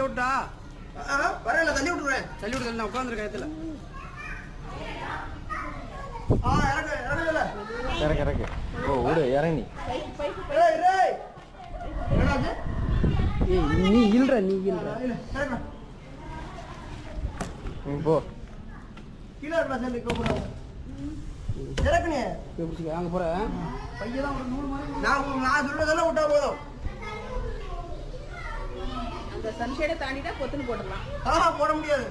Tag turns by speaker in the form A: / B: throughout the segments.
A: நிக்க விட்டா
B: வரல தள்ளி விட்டுறேன்.
A: தள்ளி விட்டு நான் உட்காந்துருக்கேன் இடத்துல.
C: இறக்கு. ஓ விடு இறங்கி.
A: நீ இல்லற
C: போ.
B: கீழே இறக்குனே
A: அங்க போறேன்.
B: பையதான் ஒரு 100 மாதிரி நான் சொல்றதெல்லாம் விட்டா போதும்.
D: அந்த சன்ஷேட தாண்டிட்டா பொத்துன்னு போடலாம்.
B: போட முடியாது.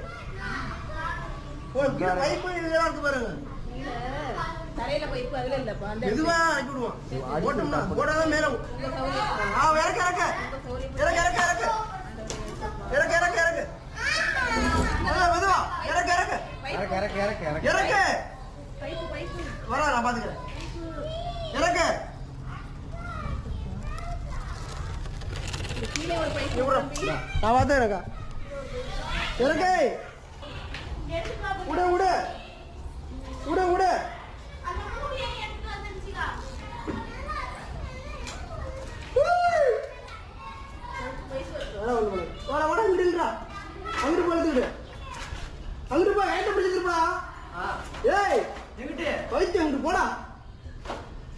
B: பைப்பு இதெல்லாம் இருக்கு பாருங்க.
D: தரையில பைப்பு அதுல இல்லப்பா. அந்த
B: மெதுவா அடிச்சு விடுவோம். போட்டோம்னா போடாதான் மேல. இறக்கு இறக்கு. இறக்கு இறக்கு இறக்கு. இறக்கு இறக்கு இறக்கு. மெதுவா இறக்கு இறக்கு. இறக்கு.
D: பைப்பு
B: வர நான் பாத்துக்கிறேன். இறக்கு.
D: கீழே ஒரு பைப்பு.
B: நான் பார்த்தேன் இருக்கா. இறக்கு. விடு விடு. விடு விடு. அங்கிட்டு போய் அங்கிட்டு போய் கைட்ட பிடிச்சிருப்பா. ஏய் வைத்து அங்கிட்டு போடா.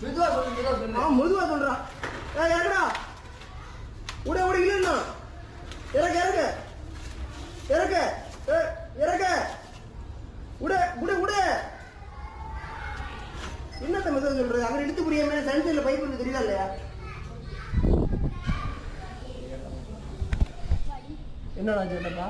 B: மெதுவா சொல்றான். இறக்குடா. விட விட இல்லைன்னா இறக்க இறக்க இறக்க இறக்க விட விட விட. என்னத்த மெதுவா சொல்றது? அங்க எடுத்து புரியாம சன்சைட்ல பைப் இருக்கு தெரியல இல்லையா? என்னடா கேட்டப்பா?